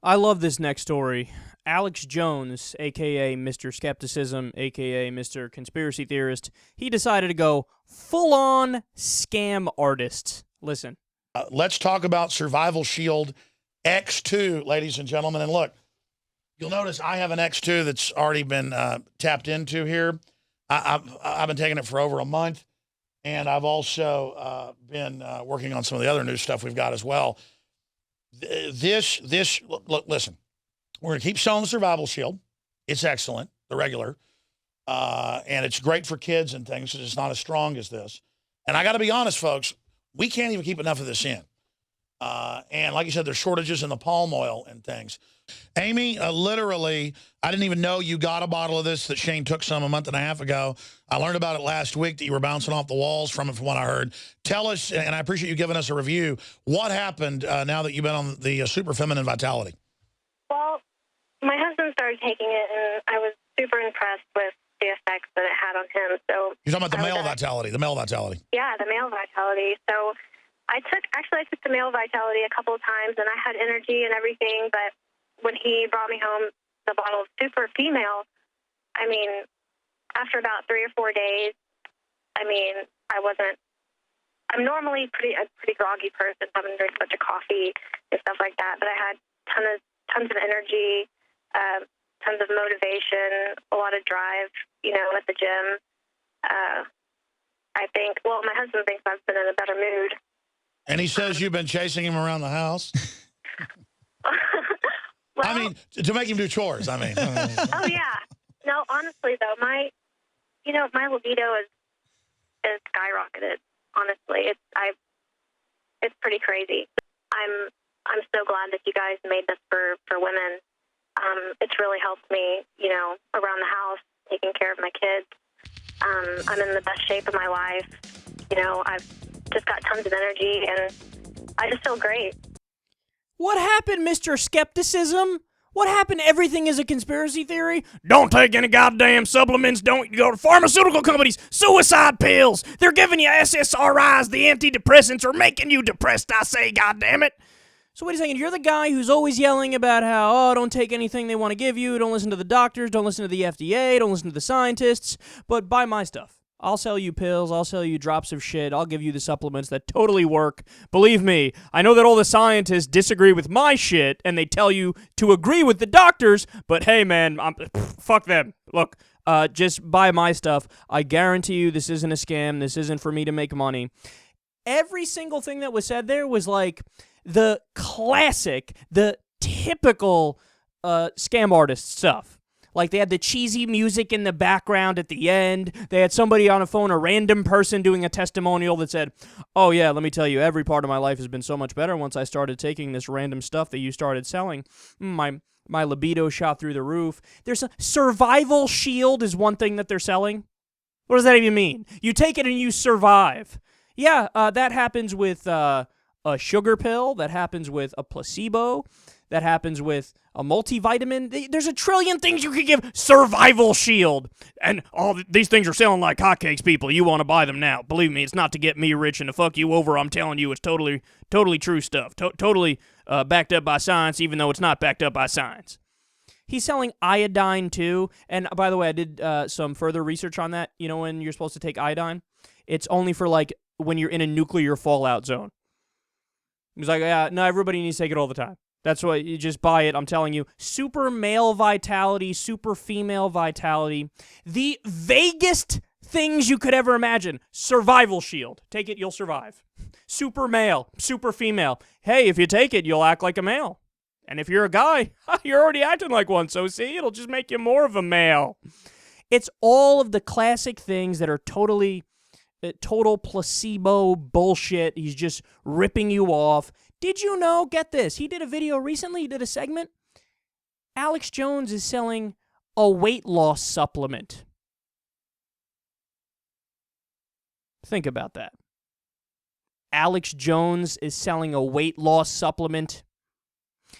I love this next story. Alex Jones, a.k.a. Mr. Skepticism, a.k.a. Mr. Conspiracy Theorist, he decided to go full-on scam artist. Listen. Let's talk about Survival Shield X2, ladies and gentlemen. And look, you'll notice I have an X2 that's already been tapped into here. I've been taking it for over a month, and I've also been working on some of the other new stuff we've got as well. Look, listen, we're going to keep selling the Survival Shield. It's excellent, the regular, and it's great for kids and things because it's not as strong as this. And I got to be honest, folks, we can't even keep enough of this in. And like you said, there's shortages in the palm oil and things. Amy, literally, I didn't even know you got a bottle of this that Shane took some a month and a half ago. I learned about it last week that you were bouncing off the walls from it, from what I heard. Tell us, and I appreciate you giving us a review, what happened now that you've been on the Super Feminine Vitality? Well, my husband started taking it, and I was super impressed with the effects that it had on him. So you're talking about the male vitality, the male vitality. Yeah, the male vitality. So I took the male vitality a couple of times, and I had energy and everything, but when he brought me home the bottle of Super Female, I mean, after about 3 or 4 days, I mean, I'm normally a pretty groggy person, haven't drank a bunch of coffee and stuff like that, but I had tons of energy, tons of motivation, a lot of drive, at the gym. I think, well, my husband thinks I've been in a better mood. And he says you've been chasing him around the house? Well, I mean, to make him do chores, I mean. Oh, yeah. No, honestly, though, my libido is skyrocketed, honestly. It's pretty crazy. I'm so glad that you guys made this for women. It's really helped me, around the house, taking care of my kids. I'm in the best shape of my life. I've just got tons of energy, and I just feel great. What happened, Mr. Skepticism? What happened? Everything is a conspiracy theory? Don't take any goddamn supplements. Don't go to pharmaceutical companies. Suicide pills. They're giving you SSRIs. The antidepressants are making you depressed, I say, goddammit. So wait a second. You're the guy who's always yelling about how, don't take anything they want to give you. Don't listen to the doctors. Don't listen to the FDA. Don't listen to the scientists. But buy my stuff. I'll sell you pills, I'll sell you drops of shit, I'll give you the supplements that totally work. Believe me, I know that all the scientists disagree with my shit, and they tell you to agree with the doctors, but hey man, fuck them. Look, just buy my stuff. I guarantee you this isn't a scam, this isn't for me to make money. Every single thing that was said there was like the classic, the typical scam artist stuff. Like, they had the cheesy music in the background at the end. They had somebody on a phone, a random person, doing a testimonial that said, oh, yeah, let me tell you, every part of my life has been so much better once I started taking this random stuff that you started selling. My libido shot through the roof. There's a survival shield is one thing that they're selling. What does that even mean? You take it and you survive. Yeah, that happens with a sugar pill. That happens with a placebo. That happens with a multivitamin. There's a trillion things you could give. Survival Shield. And all these things are selling like hotcakes, people. You want to buy them now. Believe me, it's not to get me rich and to fuck you over. I'm telling you, it's totally true stuff. Totally backed up by science, even though it's not backed up by science. He's selling iodine, too. And by the way, I did some further research on that. You know when you're supposed to take iodine? It's only for, like, when you're in a nuclear fallout zone. He's like, yeah, no, everybody needs to take it all the time. That's why you just buy it, I'm telling you. Super male vitality, super female vitality. The vaguest things you could ever imagine. Survival Shield. Take it, you'll survive. Super male, super female. Hey, if you take it, you'll act like a male. And if you're a guy, you're already acting like one, so see, it'll just make you more of a male. It's all of the classic things that are total placebo bullshit. He's just ripping you off. Did you know, get this, he did a video recently, he did a segment. Alex Jones is selling a weight loss supplement. Think about that. Alex Jones is selling a weight loss supplement.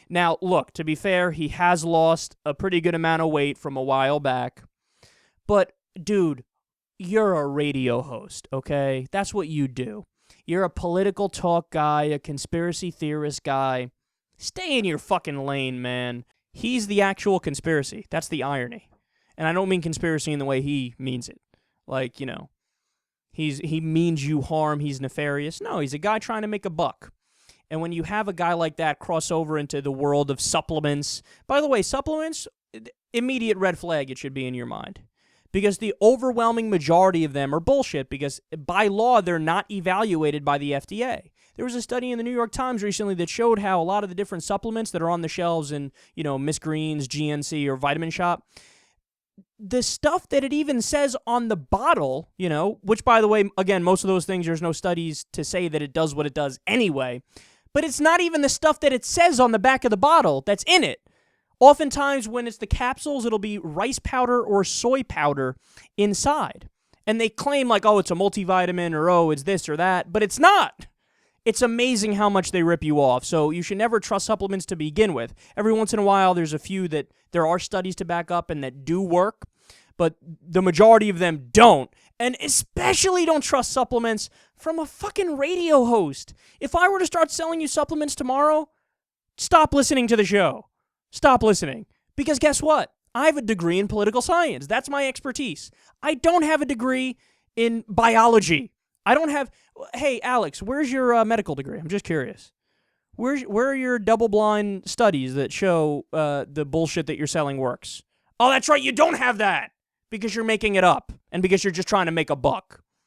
Now, look, to be fair, he has lost a pretty good amount of weight from a while back. But, dude, you're a radio host, okay? That's what you do. You're a political talk guy, a conspiracy theorist guy. Stay in your fucking lane, man. He's the actual conspiracy. That's the irony. And I don't mean conspiracy in the way he means it. Like, you know, he means you harm, he's nefarious. No, he's a guy trying to make a buck. And when you have a guy like that cross over into the world of supplements, by the way, supplements, immediate red flag it should be in your mind. Because the overwhelming majority of them are bullshit because by law they're not evaluated by the FDA. There was a study in the New York Times recently that showed how a lot of the different supplements that are on the shelves in, you know, Miss Green's, GNC, or Vitamin Shop, the stuff that it even says on the bottle, you know, which, by the way, again, most of those things, there's no studies to say that it does what it does anyway, but it's not even the stuff that it says on the back of the bottle that's in it. Oftentimes, when it's the capsules, it'll be rice powder or soy powder inside. And they claim like, oh, it's a multivitamin or, oh, it's this or that, but it's not. It's amazing how much they rip you off. So you should never trust supplements to begin with. Every once in a while, there's a few that there are studies to back up and that do work, but the majority of them don't. And especially don't trust supplements from a fucking radio host. If I were to start selling you supplements tomorrow, stop listening to the show. Stop listening. Because guess what? I have a degree in political science. That's my expertise. I don't have a degree in biology. I don't have... Hey, Alex, where's your medical degree? I'm just curious. Where are your double-blind studies that show the bullshit that you're selling works? Oh, that's right, you don't have that! Because you're making it up, and because you're just trying to make a buck.